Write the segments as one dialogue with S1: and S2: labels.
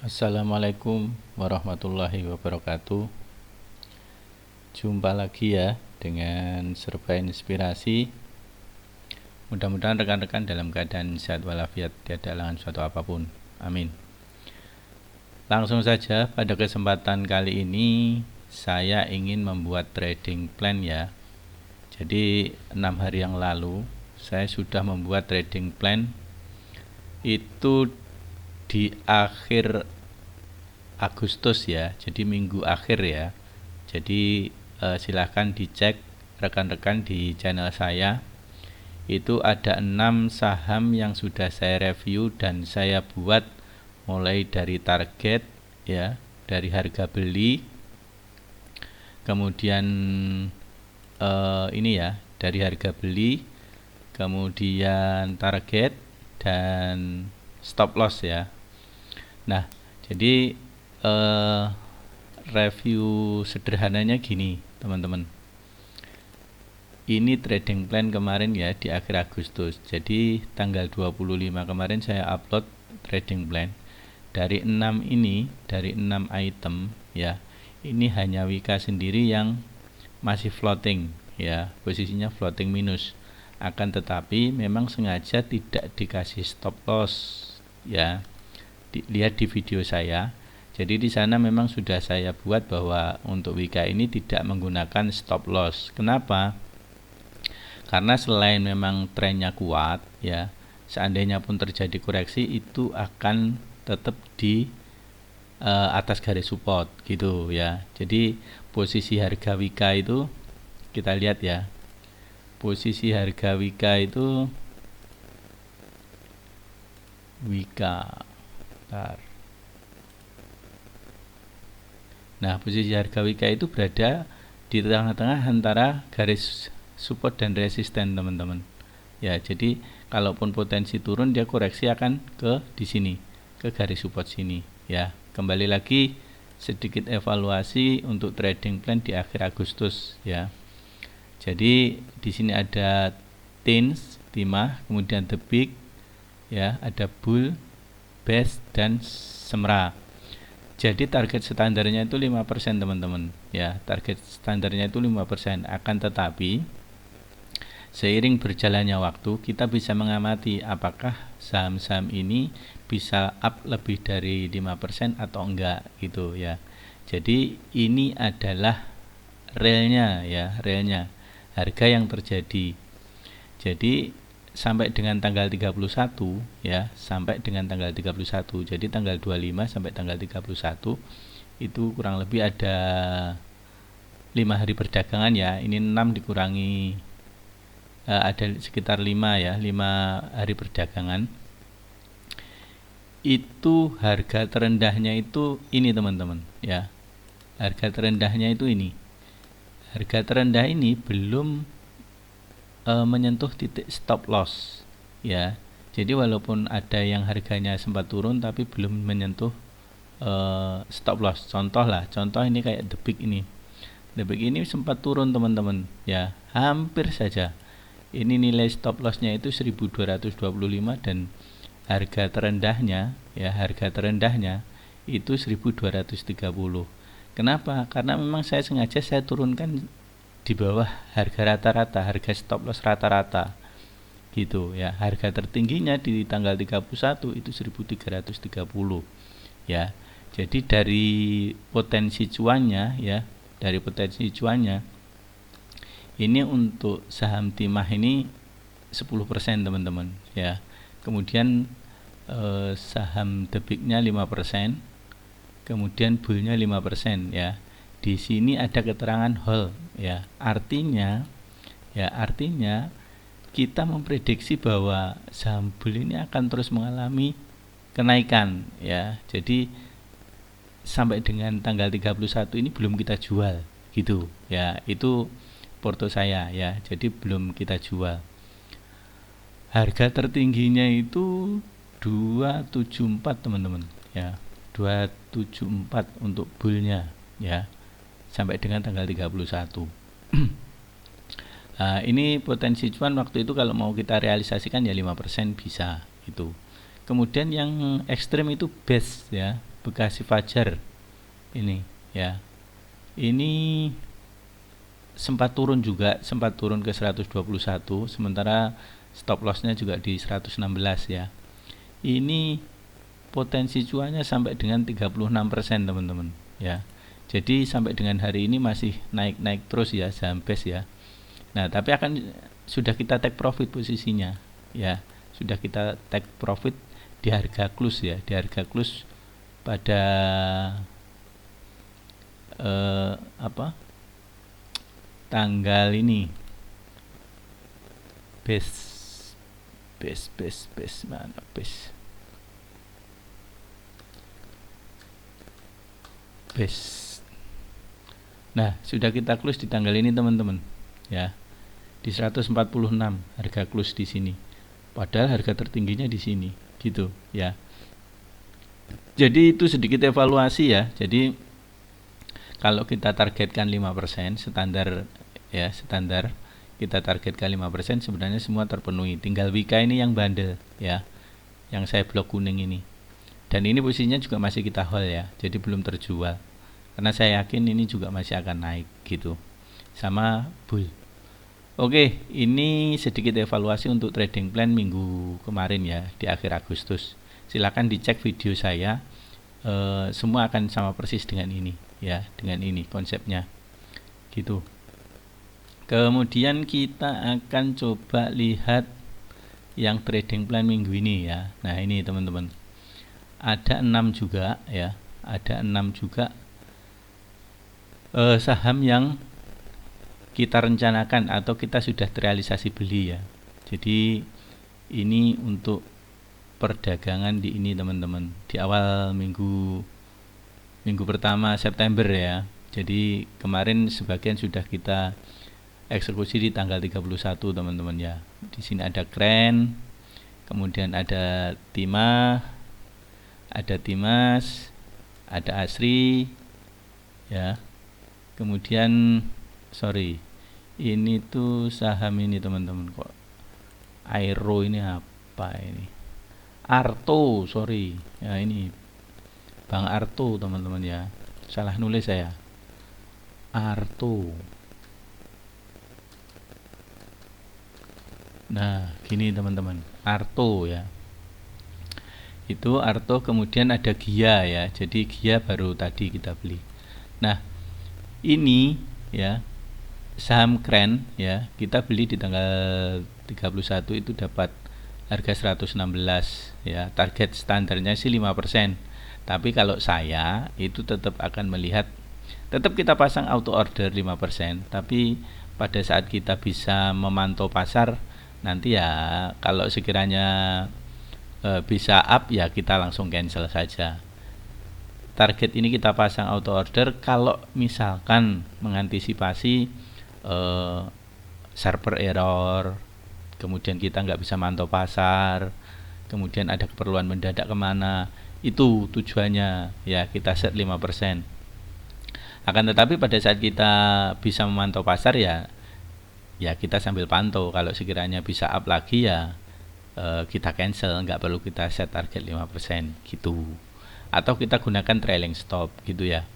S1: Assalamualaikum warahmatullahi wabarakatuh. Jumpa lagi ya dengan Serba Inspirasi. Mudah-mudahan rekan-rekan dalam keadaan sehat walafiat, tiada halangan suatu apapun. Amin. Langsung saja, pada kesempatan kali ini saya ingin membuat trading plan ya. Jadi 6 hari yang lalu saya sudah membuat trading plan. Itu di akhir Agustus ya, jadi minggu akhir ya. Jadi silahkan dicek rekan-rekan di channel saya. Itu ada 6 saham yang sudah saya review dan saya buat mulai dari target ya, dari harga beli, kemudian ini ya, dari harga beli, kemudian target dan stop loss ya. Nah, jadi review sederhananya gini teman-teman. Ini trading plan kemarin ya di akhir Agustus. Jadi tanggal 25 kemarin saya upload trading plan. Dari 6 ini, dari 6 item ya, ini hanya Wika sendiri yang masih floating ya, posisinya floating minus. Akan tetapi memang sengaja tidak dikasih stop loss ya. Lihat di video saya. Jadi di sana memang sudah saya buat bahwa untuk Wika ini tidak menggunakan stop loss. Kenapa? Karena selain memang trennya kuat ya, seandainya pun terjadi koreksi itu akan tetap di atas garis support gitu ya. Jadi posisi harga Wika itu kita lihat ya. Posisi harga Wika itu Nah, posisi harga Wika itu berada di tengah-tengah antara garis support dan resisten, teman-teman. Ya, jadi kalaupun potensi turun, dia koreksi akan ke di sini, ke garis support sini. Ya, kembali lagi sedikit evaluasi untuk trading plan di akhir Agustus. Ya, jadi di sini ada Tins, Timah, kemudian The Big, ya, ada Bull, Best dan Semra. Jadi target standarnya itu 5% teman-teman ya, target standarnya itu 5%. Akan tetapi seiring berjalannya waktu kita bisa mengamati apakah saham-saham ini bisa up lebih dari 5% atau enggak gitu ya. Jadi ini adalah realnya ya, realnya harga yang terjadi. Jadi sampai dengan tanggal 31 ya, sampai dengan tanggal 31. Jadi tanggal 25 sampai tanggal 31 itu kurang lebih ada 5 hari perdagangan ya. Ini 6 dikurangi ada sekitar 5 ya, 5 hari perdagangan. Itu harga terendahnya itu ini teman-teman ya. Harga terendahnya itu ini. Harga terendah ini belum menyentuh titik stop loss ya. Jadi walaupun ada yang harganya sempat turun tapi belum menyentuh stop loss. Contoh ini kayak The Big ini. The Big ini sempat turun teman-teman ya, hampir saja. Ini nilai stop lossnya itu 1225 dan harga terendahnya ya, harga terendahnya itu 1230. Kenapa? Karena memang saya sengaja saya turunkan di bawah harga rata-rata, harga stop loss rata-rata gitu ya. Harga tertingginya di tanggal 31 itu 1330 ya. Jadi dari potensi cuannya ya, dari potensi cuannya ini untuk saham Timah ini 10% teman-teman ya. Kemudian saham The Big-nya 5%, kemudian Bull-nya 5% ya. Di sini ada keterangan hold ya. Artinya kita memprediksi bahwa saham Bull ini akan terus mengalami kenaikan ya. Jadi sampai dengan tanggal 31 ini belum kita jual gitu ya. Itu porto saya ya. Jadi belum kita jual. Harga tertingginya itu 274 teman-teman ya. 274 untuk bullnya ya, sampai dengan tanggal 31. Nah, ini potensi cuan waktu itu kalau mau kita realisasikan ya 5% bisa gitu. Kemudian yang ekstrim itu best ya. Bekasi Fajar ini ya. Ini sempat turun juga, sempat turun ke 121, sementara stop lossnya juga di 116 ya. Ini potensi cuannya sampai dengan 36% teman-teman ya. Jadi sampai dengan hari ini masih naik-naik terus ya saham BES ya. Nah, tapi sudah kita take profit posisinya ya. Sudah kita take profit di harga close ya, di harga close pada tanggal ini BES mana BES Nah, sudah kita close di tanggal ini teman-teman ya, di 146 harga close di sini, padahal harga tertingginya di sini gitu ya. Jadi itu sedikit evaluasi ya. Jadi kalau kita targetkan 5%, standar kita targetkan 5%, sebenarnya semua terpenuhi. Tinggal Wika ini yang bandel ya, yang saya blok kuning ini. Dan ini posisinya juga masih kita hold ya, jadi belum terjual. Karena saya yakin ini juga masih akan naik gitu. Sama bull. Oke, ini sedikit evaluasi untuk trading plan minggu kemarin ya, di akhir Agustus. Silakan dicek video saya. Semua akan sama persis dengan ini ya, dengan ini konsepnya gitu. Kemudian kita akan coba lihat yang trading plan minggu ini ya. Nah, ini teman-teman. Ada 6 juga ya, ada 6 juga saham yang kita rencanakan atau kita sudah terrealisasi beli ya. Jadi ini untuk perdagangan di ini teman-teman, di awal minggu pertama September ya. Jadi kemarin sebagian sudah kita eksekusi di tanggal 31 teman-teman ya. Di sini ada Kren, kemudian ada Timah, ada Timas, ada Asri ya. Kemudian ini tuh saham ini teman-teman, kok Aero ini apa ini, Arto ya, ini Bang Arto teman-teman ya, salah nulis saya, Arto. Nah gini teman-teman, Arto ya, itu Arto. Kemudian ada Gia ya, jadi Gia baru tadi kita beli. Nah ini ya saham Kren ya, kita beli di tanggal 31 itu dapat harga 116 ya. Target standarnya sih 5%, tapi kalau saya itu tetap akan melihat, tetap kita pasang auto order 5%, tapi pada saat kita bisa memantau pasar nanti ya, kalau sekiranya bisa up ya kita langsung cancel saja. Target ini kita pasang auto order kalau misalkan mengantisipasi server error, kemudian kita nggak bisa mantau pasar, kemudian ada keperluan mendadak kemana, itu tujuannya ya kita set 5%. Akan tetapi pada saat kita bisa memantau pasar ya kita sambil pantau, kalau sekiranya bisa up lagi ya kita cancel, nggak perlu kita set target 5% gitu. Atau kita gunakan trailing stop gitu ya.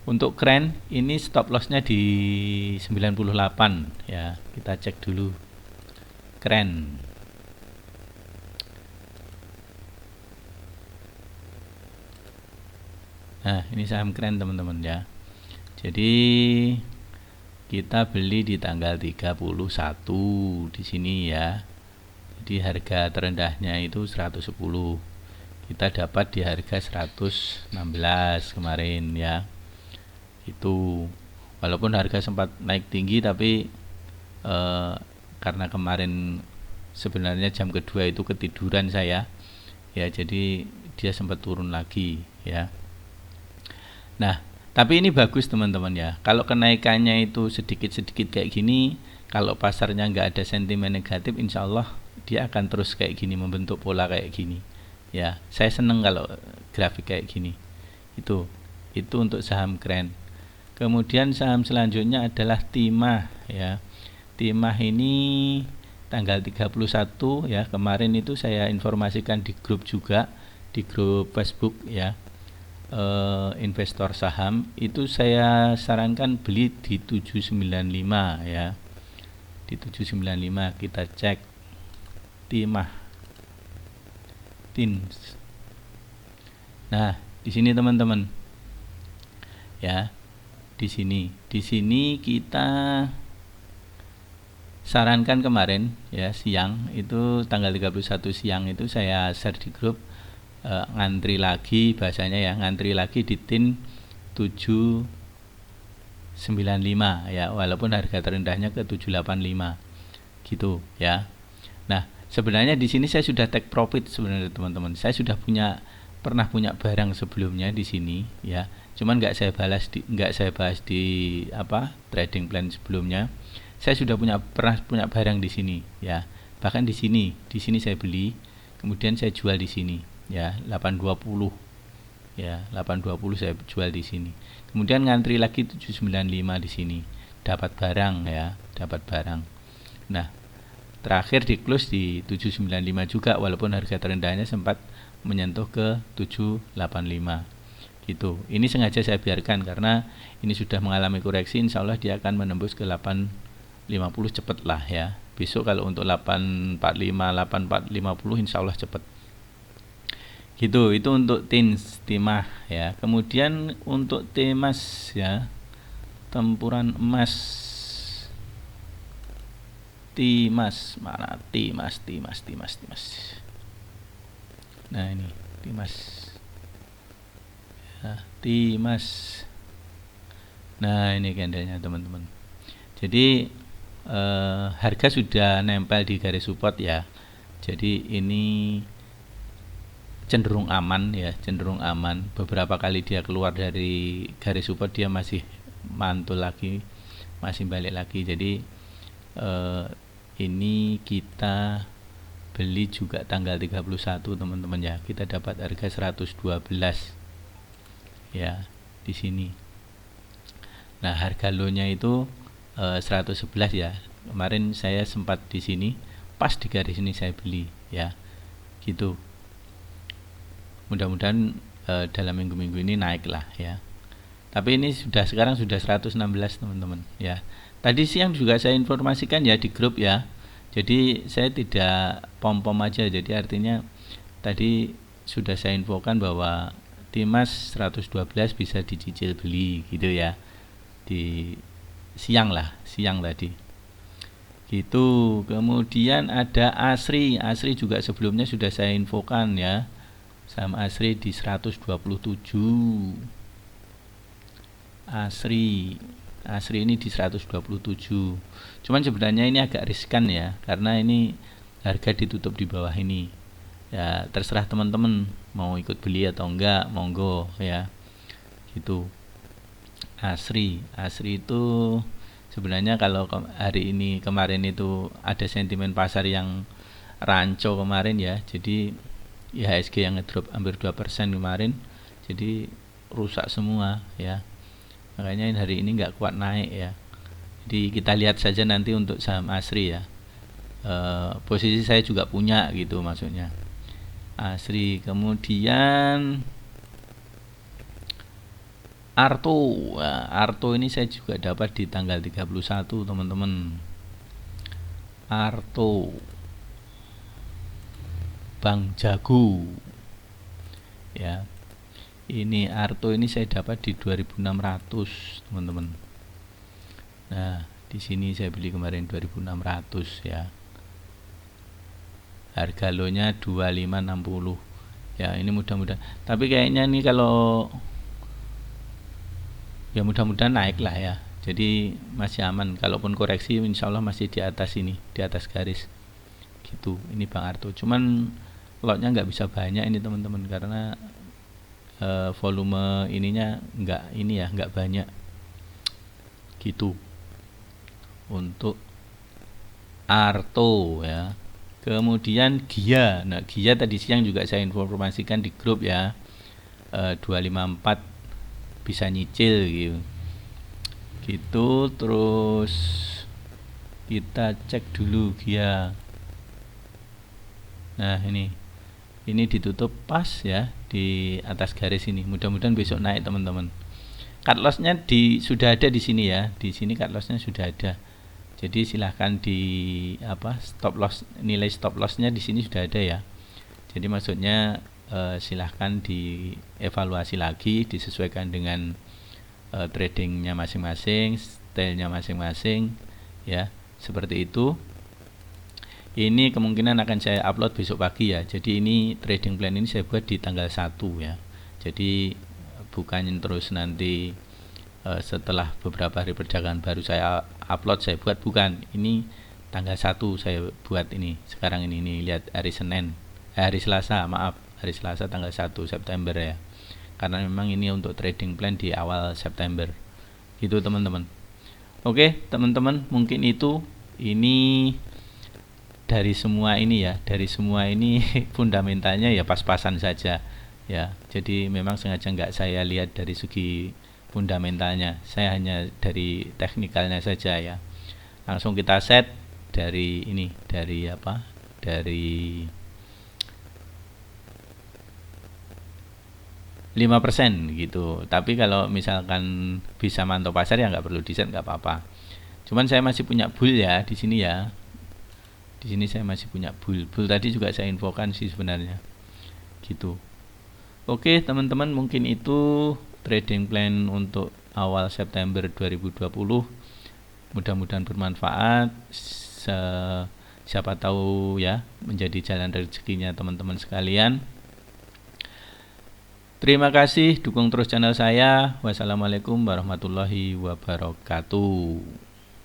S1: Untuk Kren ini stop lossnya di 98 ya, kita cek dulu Kren. Nah ini saham Kren teman-teman ya, jadi kita beli di tanggal 31 di sini ya. Jadi harga terendahnya itu 110, kita dapat di harga 116 kemarin ya. Itu walaupun harga sempat naik tinggi, tapi karena kemarin sebenarnya jam kedua itu ketiduran saya ya, jadi dia sempat turun lagi ya. Nah tapi ini bagus teman-teman ya, kalau kenaikannya itu sedikit-sedikit kayak gini, kalau pasarnya nggak ada sentimen negatif, insya Allah dia akan terus kayak gini, membentuk pola kayak gini ya. Saya seneng kalau grafik kayak gini. Itu untuk saham Kren. Kemudian saham selanjutnya adalah Timah ya. Timah ini tanggal 31 ya, kemarin itu saya informasikan di grup juga, di grup Facebook ya. investor saham itu saya sarankan beli di 795 ya. Di 795 kita cek timah tins. Nah, di sini teman-teman. Ya. Di sini kita sarankan kemarin ya siang itu tanggal 31 siang itu saya share di grup ngantri lagi bahasanya ya, ngantri lagi di tin 795 ya, walaupun harga terendahnya ke 785 gitu ya. Nah, sebenarnya di sini saya sudah take profit sebenarnya teman-teman. Saya sudah pernah punya barang sebelumnya di sini ya. Cuman nggak saya bahas di trading plan sebelumnya. Saya sudah pernah punya barang di sini ya. Bahkan di sini saya beli, kemudian saya jual di sini ya, 820 ya, 820 saya jual di sini. Kemudian ngantri lagi 795 di sini. Dapat barang ya, dapat barang. Nah, terakhir di close di 795 juga walaupun harga terendahnya sempat menyentuh ke 785 gitu. Ini sengaja saya biarkan karena ini sudah mengalami koreksi, insya Allah dia akan menembus ke 850 cepet lah ya. Besok kalau untuk 845 8450 insya Allah cepet gitu. Itu untuk timah ya. Kemudian untuk temas ya, tempuran emas timas, mana timas. Nah ini timas ya, timas. Nah ini candlenya teman-teman. Jadi harga sudah nempel di garis support ya. Jadi ini cenderung aman ya, cenderung aman. Beberapa kali dia keluar dari garis support dia masih mantul lagi, masih balik lagi. Jadi ini kita beli juga tanggal 31 teman-teman ya. Kita dapat harga 112 ya di sini. Nah, harga low-nya itu 111 ya. Kemarin saya sempat di sini, pas di garis ini saya beli ya. Gitu. Mudah-mudahan dalam minggu-minggu ini naik lah ya. Tapi ini sekarang sudah 116 teman-teman ya. Tadi siang juga saya informasikan ya di grup ya. Jadi saya tidak pom-pom aja. Jadi artinya tadi sudah saya infokan bahwa Timas 112 bisa dicicil beli gitu ya. Di siang tadi. Gitu. Kemudian ada Asri juga sebelumnya sudah saya infokan ya. Saham Asri di 127. Asri ini di 127. Cuman sebenarnya ini agak riskan ya, karena ini harga ditutup di bawah ini. Ya, terserah teman-teman mau ikut beli atau enggak, monggo ya. Gitu. Asri itu sebenarnya kalau kemarin itu ada sentimen pasar yang rancu kemarin ya. Jadi IHSG yang ngedrop hampir 2% kemarin. Jadi rusak semua ya. Makanya hari ini nggak kuat naik ya. Jadi kita lihat saja nanti untuk saham Asri ya. Posisi saya juga punya gitu maksudnya. Asri, kemudian Arto. Nah, Arto ini saya juga dapat di tanggal 31 teman-teman. Arto Bang Jago ya. Ini Arto ini saya dapat di 2600 teman-teman. Nah, di sini saya beli kemarin 2600 ya. Harga low-nya 2560. Ya, ini mudah-mudahan. Tapi kayaknya nih kalau ya mudah-mudahan naik lah ya. Jadi masih aman. Kalaupun koreksi insya Allah masih di atas ini, di atas garis. Gitu. Ini Bang Arto. Cuman lotnya nggak bisa banyak ini teman-teman karena volume ininya nggak banyak gitu untuk Arto ya. Kemudian Gia. Nah, Gia tadi siang juga saya informasikan di grup ya. 254 bisa nyicil gitu. Gitu terus kita cek dulu Gia. Nah, ini ini ditutup pas ya di atas garis ini. Mudah-mudahan besok naik teman-teman. Cut loss-nya sudah ada di sini ya. Di sini cut loss-nya sudah ada. Jadi silahkan di stop loss, nilai stop loss-nya di sini sudah ada ya. Jadi maksudnya silahkan dievaluasi lagi, disesuaikan dengan tradingnya masing-masing, stylenya masing-masing ya, seperti itu. Ini kemungkinan akan saya upload besok pagi ya. Jadi ini trading plan ini saya buat di tanggal 1 ya. Jadi bukan terus nanti setelah beberapa hari perdagangan baru saya upload, saya buat, bukan. Ini tanggal 1 saya buat ini. Sekarang ini lihat hari Selasa, hari Selasa tanggal 1 September ya. Karena memang ini untuk trading plan di awal September. Gitu teman-teman. Oke, teman-teman, mungkin ini dari semua ini ya, fundamentalnya ya pas-pasan saja ya. Jadi memang sengaja nggak saya lihat dari segi fundamentalnya, saya hanya dari teknikalnya saja ya. Langsung kita set dari 5% gitu. Tapi kalau misalkan bisa mantau pasar ya nggak perlu di set, nggak apa-apa. Cuman saya masih punya bull ya di sini ya. Di sini saya masih punya bull. Bull tadi juga saya infokan sih sebenarnya. Gitu. Oke, teman-teman, mungkin itu trading plan untuk awal September 2020. Mudah-mudahan bermanfaat. Siapa tahu ya menjadi jalan rezekinya teman-teman sekalian. Terima kasih, dukung terus channel saya. Wassalamualaikum warahmatullahi wabarakatuh.